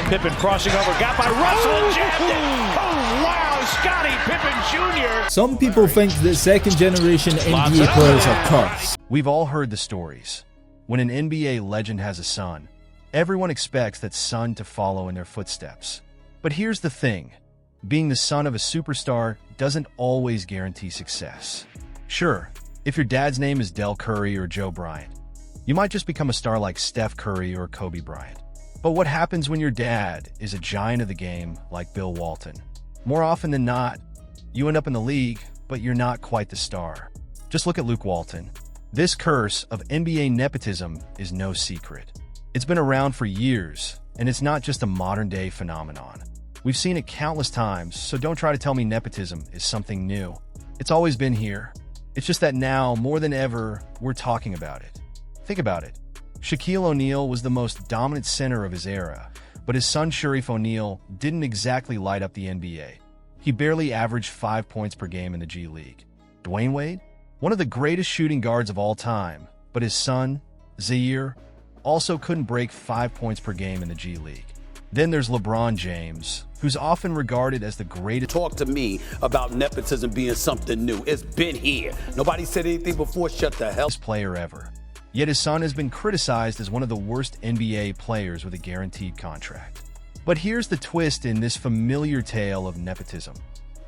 Pippen crossing over, got by Russell and jammed it. Oh, wow, Scottie Pippen Jr. Some people think that second-generation NBA players are cursed. We've all heard the stories. When an NBA legend has a son, everyone expects that son to follow in their footsteps. But here's the thing. Being the son of a superstar doesn't always guarantee success. Sure, if your dad's name is Del Curry or Joe Bryant, you might just become a star like Steph Curry or Kobe Bryant. But what happens when your dad is a giant of the game like Bill Walton? More often than not, you end up in the league, but you're not quite the star. Just look at Luke Walton. This curse of NBA nepotism is no secret. It's been around for years, and it's not just a modern-day phenomenon. We've seen it countless times, so don't try to tell me nepotism is something new. It's always been here. It's just that now, more than ever, we're talking about it. Think about it. Shaquille O'Neal was the most dominant center of his era, but his son Sharif O'Neal didn't exactly light up the NBA. He barely averaged 5 points per game in the G League. Dwayne Wade? One of the greatest shooting guards of all time, but his son, Zaire, also couldn't break 5 points per game in the G League. Then there's LeBron James, who's often regarded as the greatest. Talk to me about nepotism being something new. It's been here. Nobody said anything before. Shut the hell. Player ever. Yet his son has been criticized as one of the worst NBA players with a guaranteed contract. But here's the twist in this familiar tale of nepotism.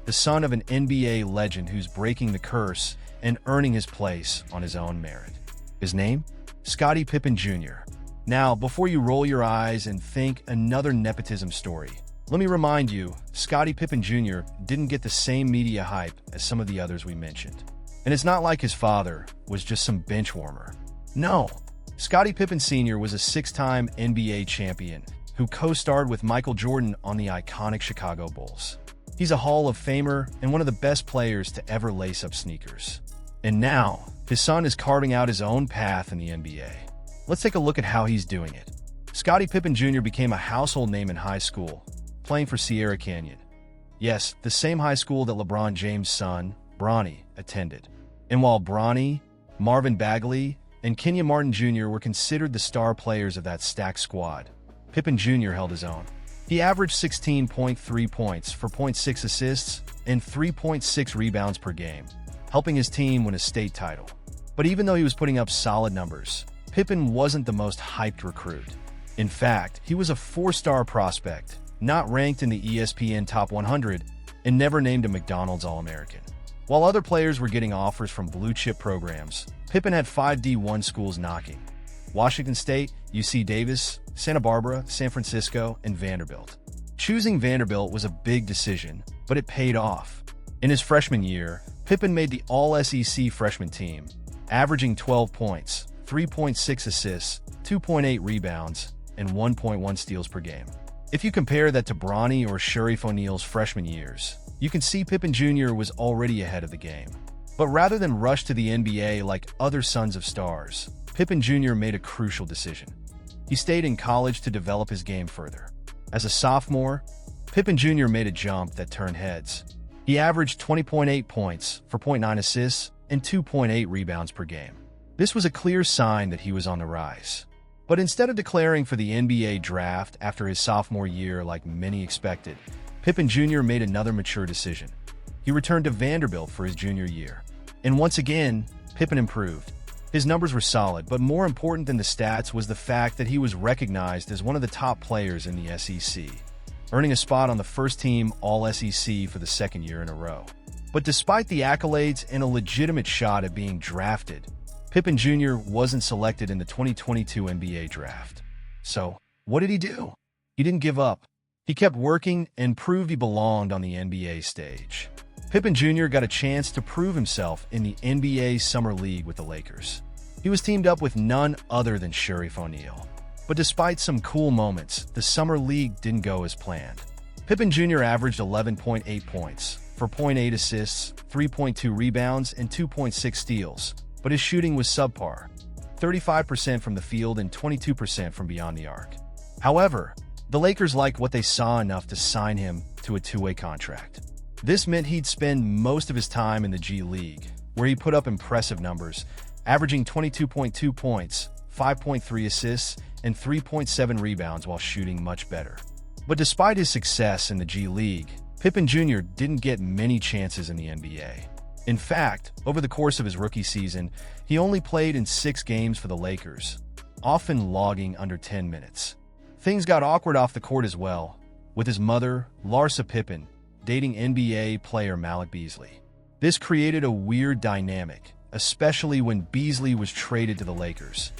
The son of an NBA legend who's breaking the curse and earning his place on his own merit. His name? Scottie Pippen Jr. Now, before you roll your eyes and think another nepotism story, let me remind you, Scottie Pippen Jr. didn't get the same media hype as some of the others we mentioned. And it's not like his father was just some bench warmer. No, Scottie Pippen Sr. was a 6-time NBA champion who co-starred with Michael Jordan on the iconic Chicago Bulls. He's a Hall of Famer and one of the best players to ever lace up sneakers. And now, his son is carving out his own path in the NBA. Let's take a look at how he's doing it. Scottie Pippen Jr. became a household name in high school, playing for Sierra Canyon. Yes, the same high school that LeBron James' son, Bronny, attended. And while Bronny, Marvin Bagley, and Kenyon Martin Jr. were considered the star players of that stacked squad, Pippen Jr. held his own. He averaged 16.3 points for 0.6 assists and 3.6 rebounds per game, helping his team win a state title. But even though he was putting up solid numbers, Pippen wasn't the most hyped recruit. In fact, he was a 4-star prospect, not ranked in the ESPN Top 100, and never named a McDonald's All-American. While other players were getting offers from blue-chip programs, Pippen had 5 D1 schools knocking: Washington State, UC Davis, Santa Barbara, San Francisco, and Vanderbilt. Choosing Vanderbilt was a big decision, but it paid off. In his freshman year, Pippen made the All-SEC freshman team, averaging 12 points, 3.6 assists, 2.8 rebounds, and 1.1 steals per game. If you compare that to Bronny or Sharif O'Neal's freshman years, you can see Pippen Jr. was already ahead of the game. But rather than rush to the NBA like other sons of stars, Pippen Jr. made a crucial decision. He stayed in college to develop his game further. As a sophomore, Pippen Jr. made a jump that turned heads. He averaged 20.8 points for 0.9 assists and 2.8 rebounds per game. This was a clear sign that he was on the rise. But instead of declaring for the NBA draft after his sophomore year like many expected, Pippen Jr. made another mature decision. He returned to Vanderbilt for his junior year. And once again, Pippen improved. His numbers were solid, but more important than the stats was the fact that he was recognized as one of the top players in the SEC, earning a spot on the first-team All-SEC for the second year in a row. But despite the accolades and a legitimate shot at being drafted, Pippen Jr. wasn't selected in the 2022 NBA draft. So, what did he do? He didn't give up. He kept working and proved he belonged on the NBA stage. Pippen Jr. got a chance to prove himself in the NBA Summer League with the Lakers. He was teamed up with none other than Sharif O'Neal. But despite some cool moments, the Summer League didn't go as planned. Pippen Jr. averaged 11.8 points for 0.8 assists, 3.2 rebounds, and 2.6 steals, but his shooting was subpar, 35% from the field and 22% from beyond the arc. However, the Lakers liked what they saw enough to sign him to a two-way contract. This meant he'd spend most of his time in the G League, where he put up impressive numbers, averaging 22.2 points, 5.3 assists, and 3.7 rebounds while shooting much better. But despite his success in the G League, Pippen Jr. didn't get many chances in the NBA. In fact, over the course of his rookie season, he only played in 6 games for the Lakers, often logging under 10 minutes. Things got awkward off the court as well, with his mother, Larsa Pippen, dating NBA player Malik Beasley. This created a weird dynamic, especially when Beasley was traded to the Lakers,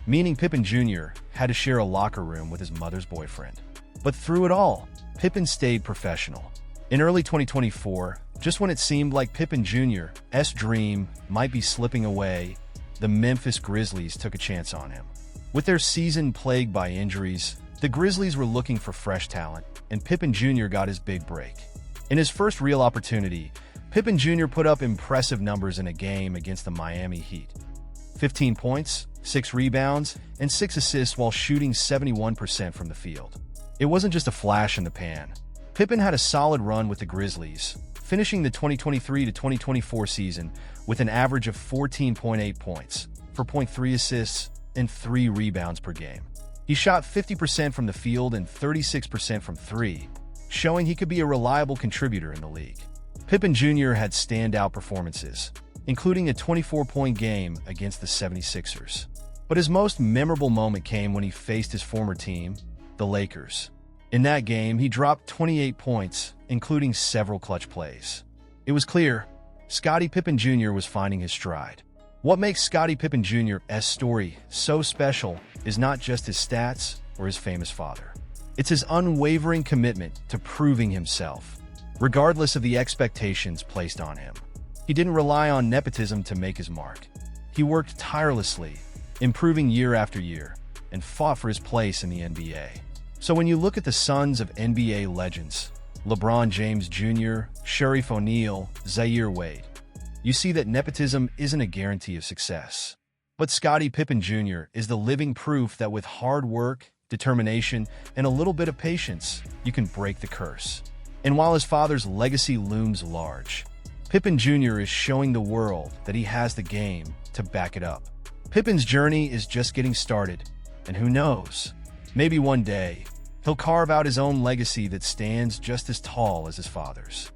meaning Pippen Jr. had to share a locker room with his mother's boyfriend. But through it all, Pippen stayed professional. In early 2024, just when it seemed like Pippen Jr.'s dream might be slipping away, the Memphis Grizzlies took a chance on him. With their season plagued by injuries, the Grizzlies were looking for fresh talent, and Pippen Jr. got his big break. In his first real opportunity, Pippen Jr. put up impressive numbers in a game against the Miami Heat. 15 points, 6 rebounds, and 6 assists while shooting 71% from the field. It wasn't just a flash in the pan. Pippen had a solid run with the Grizzlies, finishing the 2023-2024 season with an average of 14.8 points, 4.3 assists, and 3 rebounds per game. He shot 50% from the field and 36% from 3, showing he could be a reliable contributor in the league. Pippen Jr. had standout performances, including a 24-point game against the 76ers. But his most memorable moment came when he faced his former team, the Lakers. In that game, he dropped 28 points, including several clutch plays. It was clear, Scottie Pippen Jr. was finding his stride. What makes Scottie Pippen Jr.'s story so special is not just his stats or his famous father. It's his unwavering commitment to proving himself, regardless of the expectations placed on him. He didn't rely on nepotism to make his mark. He worked tirelessly, improving year after year, and fought for his place in the NBA. So when you look at the sons of NBA legends, LeBron James Jr., Sharif O'Neal, Zaire Wade, you see that nepotism isn't a guarantee of success. But Scottie Pippen Jr. is the living proof that with hard work, determination, and a little bit of patience, you can break the curse. And while his father's legacy looms large, Pippen Jr. is showing the world that he has the game to back it up. Pippen's journey is just getting started, and who knows, maybe one day, he'll carve out his own legacy that stands just as tall as his father's.